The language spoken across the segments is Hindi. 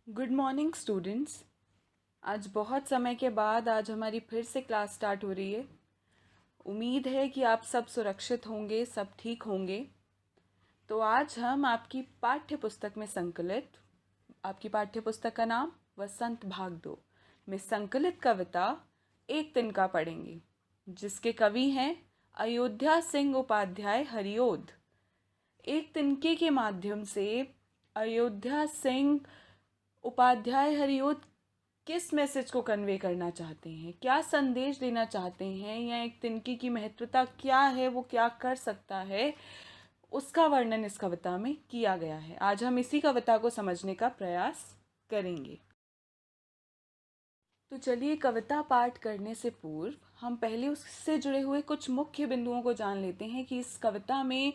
Good morning students. आज बहुत समय के बाद आज हमारी फिर से क्लास स्टार्ट हो रही है। उम्मीद है कि आप सब सुरक्षित होंगे, सब ठीक होंगे। तो आज हम आपकी पाठ्य पुस्तक में संकलित, आपकी पाठ्य पुस्तक का नाम वसंत भाग 2 में संकलित कविता एक तिनका पढ़ेंगे, जिसके कवि हैं अयोध्या सिंह उपाध्याय हरिओद। एक तिनके के माध्यम से अयोध्या सिंह उपाध्याय हरिओद किस मैसेज को कन्वे करना चाहते हैं, क्या संदेश देना चाहते हैं, या एक तिनके की महत्वता क्या है, वो क्या कर सकता है, उसका वर्णन इस कविता में किया गया है। आज हम इसी कविता को समझने का प्रयास करेंगे। तो चलिए, कविता पाठ करने से पूर्व हम पहले उससे जुड़े हुए कुछ मुख्य बिंदुओं को जान लेते हैं कि इस कविता में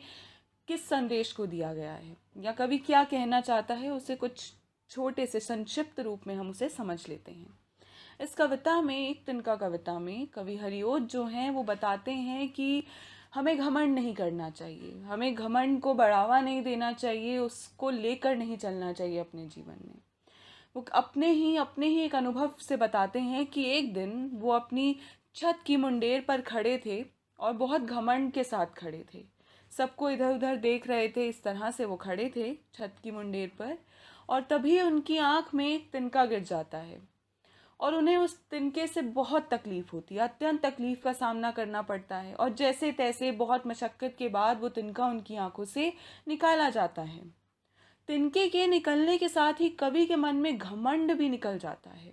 किस संदेश को दिया गया है या कवि क्या कहना चाहता है। उसे कुछ छोटे से संक्षिप्त रूप में हम उसे समझ लेते हैं। इस कविता में, एक तिनका कविता में, कवि हरिओद जो हैं वो बताते हैं कि हमें घमंड नहीं करना चाहिए, हमें घमंड को बढ़ावा नहीं देना चाहिए, उसको लेकर नहीं चलना चाहिए अपने जीवन में। वो अपने ही एक अनुभव से बताते हैं कि एक दिन वो अपनी छत की मुंडेर पर खड़े थे और बहुत घमंड के साथ खड़े थे। सबको इधर उधर देख रहे थे, इस तरह से वो खड़े थे छत की मुंडेर पर, और तभी उनकी आंख में एक तिनका गिर जाता है और उन्हें उस तिनके से बहुत तकलीफ होती है, अत्यंत तकलीफ का सामना करना पड़ता है, और जैसे तैसे बहुत मशक्कत के बाद वो तिनका उनकी आंखों से निकाला जाता है। तिनके के निकलने के साथ ही कवि के मन में घमंड भी निकल जाता है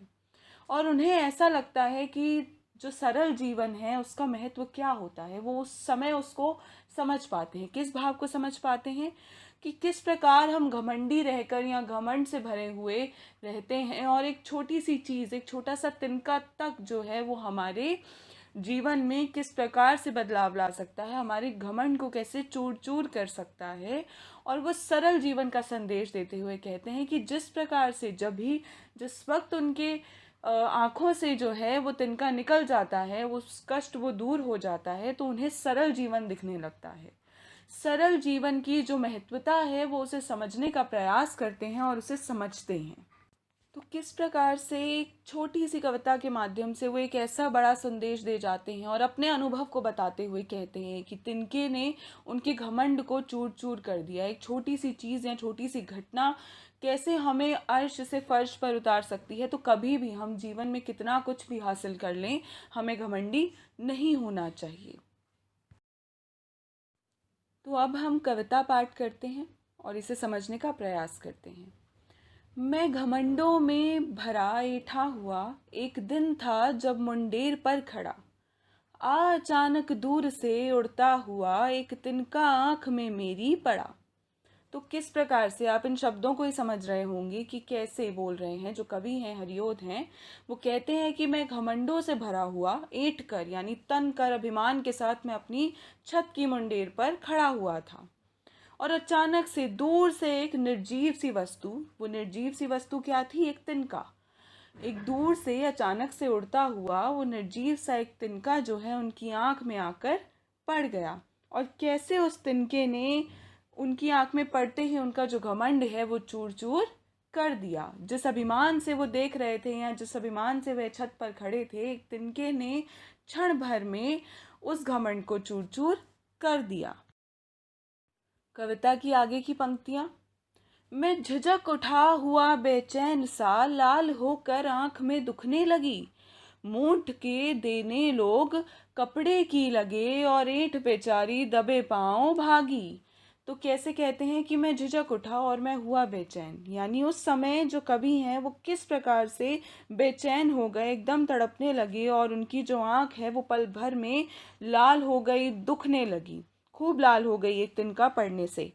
और उन्हें ऐसा लगता है कि जो सरल जीवन है उसका महत्व क्या होता है। वो उस समय उसको समझ पाते हैं। किस भाव को समझ पाते हैं कि किस प्रकार हम घमंडी रहकर या घमंड से भरे हुए रहते हैं, और एक छोटी सी चीज़, एक छोटा सा तिनका तक जो है वो हमारे जीवन में किस प्रकार से बदलाव ला सकता है, हमारे घमंड को कैसे चूर चूर कर सकता है। और वो सरल जीवन का संदेश देते हुए कहते हैं कि जिस प्रकार से जब भी, जिस वक्त उनके आँखों से जो है वो तिनका निकल जाता है, वो कष्ट वो दूर हो जाता है, तो उन्हें सरल जीवन दिखने लगता है। सरल जीवन की जो महत्वता है वो उसे समझने का प्रयास करते हैं और उसे समझते हैं। तो किस प्रकार से एक छोटी सी कविता के माध्यम से वो एक ऐसा बड़ा संदेश दे जाते हैं और अपने अनुभव को बताते हुए कहते हैं कि तिनके ने उनके घमंड को चूर चूर कर दिया। एक छोटी सी चीज़ या छोटी सी घटना कैसे हमें अर्श से फर्श पर उतार सकती है। तो कभी भी हम जीवन में कितना कुछ भी हासिल कर लें, हमें घमंडी नहीं होना चाहिए। तो अब हम कविता पाठ करते हैं और इसे समझने का प्रयास करते हैं। मैं घमंडों में भरा ऐठा हुआ, एक दिन था जब मुंडेर पर खड़ा, अचानक दूर से उड़ता हुआ एक तिनका आंख में मेरी पड़ा। तो किस प्रकार से आप इन शब्दों को ही समझ रहे होंगे कि कैसे बोल रहे हैं। जो कवि हैं, हरिओद हैं, वो कहते हैं कि मैं घमंडों से भरा हुआ, ऐंठ कर यानी तन कर अभिमान के साथ मैं अपनी छत की मुंडेर पर खड़ा हुआ था, और अचानक से दूर से एक निर्जीव सी वस्तु, वो निर्जीव सी वस्तु क्या थी? एक तिनका। एक दूर से अचानक से उड़ता हुआ वो निर्जीव सा एक तिनका जो है उनकी आंख में आकर पड़ गया, और कैसे उस तिनके ने उनकी आंख में पड़ते ही उनका जो घमंड है वो चूर चूर कर दिया। जिस अभिमान से वो देख रहे थे या जिस अभिमान से वह छत पर खड़े थे, एक तिनके ने क्षण भर में उस घमंड को चूर चूर कर दिया। कविता की आगे की पंक्तियां। मैं झिझक उठा हुआ बेचैन सा, लाल होकर आंख में दुखने लगी, मूठ के देने लोग कपड़े की लगे, और ऐंठ बेचारी दबे पांव भागी। तो कैसे कहते हैं कि मैं झिझक उठा और मैं हुआ बेचैन, यानी उस समय जो कवि हैं वो किस प्रकार से बेचैन हो गए, एकदम तड़पने लगे, और उनकी जो आंख है वो पल भर में लाल हो गई, दुखने लगी, खूब लाल हो गई एक तिनका पड़ने से।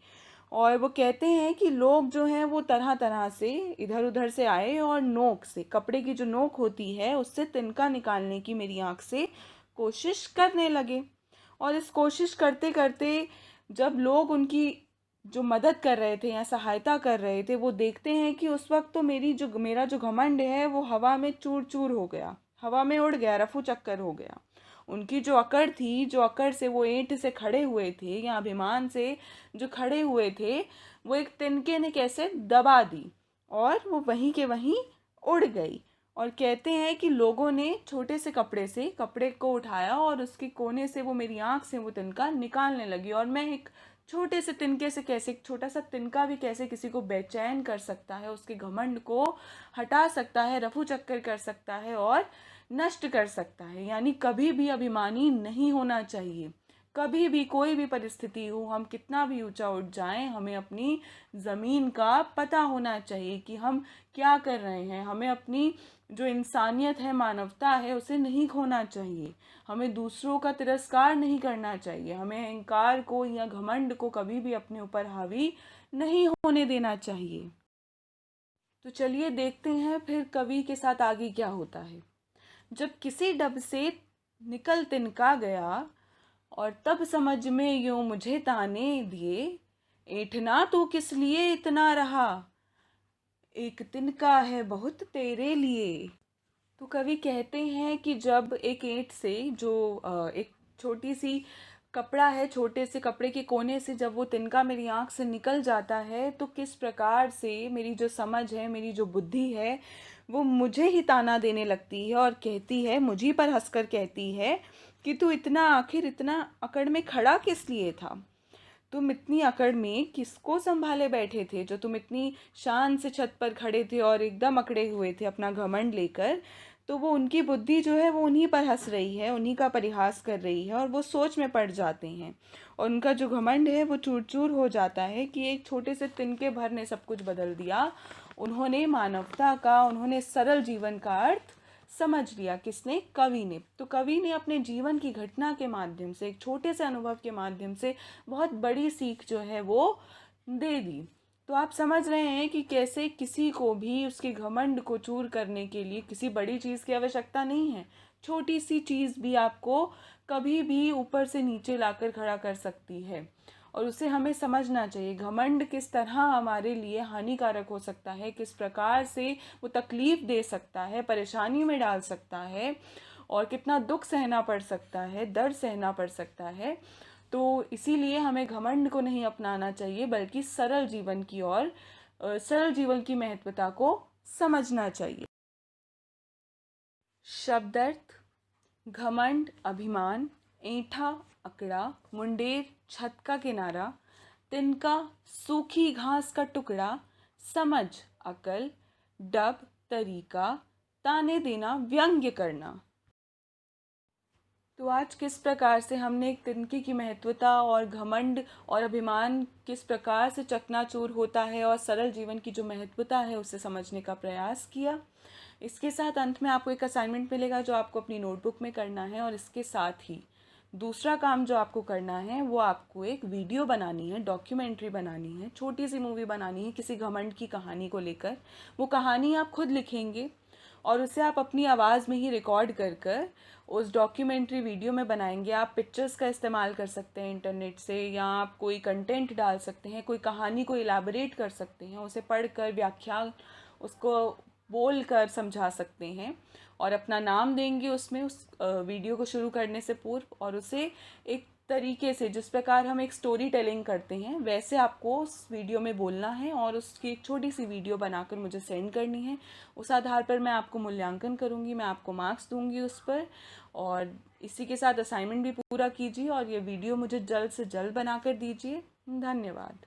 और वो कहते हैं कि लोग जो हैं वो तरह तरह से इधर उधर से आए और नोक से, कपड़े की जो नोक होती है उससे तिनका निकालने की मेरी आंख से कोशिश करने लगे। और इस कोशिश करते करते जब लोग उनकी जो मदद कर रहे थे या सहायता कर रहे थे, वो देखते हैं कि उस वक्त तो मेरा जो घमंड है वो हवा में चूर चूर हो गया, हवा में उड़ गया, रफू चक्कर हो गया। उनकी जो अकड़ थी, जो अकड़ से वो ऐंठ से खड़े हुए थे या अभिमान से जो खड़े हुए थे, वो एक तिनके ने कैसे दबा दी, और वो वहीं के वहीं उड़ गई। और कहते हैं कि लोगों ने छोटे से कपड़े को उठाया और उसके कोने से वो मेरी आँख से वो तिनका निकालने लगी। और मैं एक छोटे से तिनके से कैसे, एक छोटा सा तिनका भी कैसे किसी को बेचैन कर सकता है, उसके घमंड को हटा सकता है, रफू चक्कर कर सकता है और नष्ट कर सकता है। यानी कभी भी अभिमानी नहीं होना चाहिए। कभी भी कोई भी परिस्थिति हो, हम कितना भी ऊंचा उठ जाएं, हमें अपनी ज़मीन का पता होना चाहिए कि हम क्या कर रहे हैं। हमें अपनी जो इंसानियत है, मानवता है, उसे नहीं खोना चाहिए। हमें दूसरों का तिरस्कार नहीं करना चाहिए। हमें अहंकार को या घमंड को कभी भी अपने ऊपर हावी नहीं होने देना चाहिए। तो चलिए देखते हैं फिर कवि के साथ आगे क्या होता है। जब किसी डब से निकल तिनका गया, और तब समझ में यूं मुझे ताने दिए, ऐठना तू किस लिए इतना रहा, एक तिनका है बहुत तेरे लिए। तो कवि कहते हैं कि जब एक ईंट से जो एक छोटी सी कपड़ा है, छोटे से कपड़े के कोने से जब वो तिनका मेरी आँख से निकल जाता है, तो किस प्रकार से मेरी जो समझ है, मेरी जो बुद्धि है, वो मुझे ही ताना देने लगती है और कहती है, मुझी पर हंसकर कहती है कि तू आखिर इतना अकड़ में खड़ा किस लिए था। तुम इतनी अकड़ में किसको संभाले बैठे थे, जो तुम इतनी शान से छत पर खड़े थे और एकदम अकड़े हुए थे अपना घमंड लेकर। तो वो उनकी बुद्धि जो है वो उन्हीं पर हंस रही है, उन्हीं का परिहास कर रही है, और वो सोच में पड़ जाते हैं और उनका जो घमंड है वो चूर चूर हो जाता है कि एक छोटे से तिनके भर ने सब कुछ बदल दिया। उन्होंने मानवता का, उन्होंने सरल जीवन का अर्थ समझ लिया। किसने? कवि ने। तो कवि ने अपने जीवन की घटना के माध्यम से, एक छोटे से अनुभव के माध्यम से बहुत बड़ी सीख जो है वो दे दी। तो आप समझ रहे हैं कि कैसे किसी को भी उसके घमंड को चूर करने के लिए किसी बड़ी चीज़ की आवश्यकता नहीं है। छोटी सी चीज़ भी आपको कभी भी ऊपर से नीचे लाकर खड़ा कर सकती है, और उसे हमें समझना चाहिए। घमंड किस तरह हमारे लिए हानिकारक हो सकता है, किस प्रकार से वो तकलीफ़ दे सकता है, परेशानी में डाल सकता है, और कितना दुख सहना पड़ सकता है, दर्द सहना पड़ सकता है। तो इसीलिए हमें घमंड को नहीं अपनाना चाहिए, बल्कि सरल जीवन की ओर, सरल जीवन की महत्वता को समझना चाहिए। शब्दार्थ: घमंड अभिमान, ऐंठा अकड़ा, मुंडेर छत का किनारा, तिनका सूखी घास का टुकड़ा, समझ अकल, डब तरीका, ताने देना व्यंग्य करना। तो आज किस प्रकार से हमने एक तिनके की महत्वता और घमंड और अभिमान किस प्रकार से चकनाचूर होता है और सरल जीवन की जो महत्वता है उसे समझने का प्रयास किया। इसके साथ अंत में आपको एक असाइनमेंट मिलेगा जो आपको अपनी नोटबुक में करना है, और इसके साथ ही दूसरा काम जो आपको करना है वो आपको एक वीडियो बनानी है, डॉक्यूमेंट्री बनानी है, छोटी सी मूवी बनानी है किसी घमंड की कहानी को लेकर। वो कहानी आप खुद लिखेंगे और उसे आप अपनी आवाज़ में ही रिकॉर्ड कर कर उस डॉक्यूमेंट्री वीडियो में बनाएंगे। आप पिक्चर्स का इस्तेमाल कर सकते हैं इंटरनेट से, या आप कोई कंटेंट डाल सकते हैं, कोई कहानी को इलाबरेट कर सकते हैं, उसे पढ़कर व्याख्या उसको बोल कर समझा सकते हैं, और अपना नाम देंगे उसमें उस वीडियो को शुरू करने से पूर्व, और उसे एक तरीके से, जिस प्रकार हम एक स्टोरी टेलिंग करते हैं, वैसे आपको उस वीडियो में बोलना है और उसकी एक छोटी सी वीडियो बनाकर मुझे सेंड करनी है। उस आधार पर मैं आपको मूल्यांकन करूँगी, मैं आपको मार्क्स दूँगी उस पर। और इसी के साथ असाइनमेंट भी पूरा कीजिए और ये वीडियो मुझे जल्द से जल्द बनाकर दीजिए। धन्यवाद।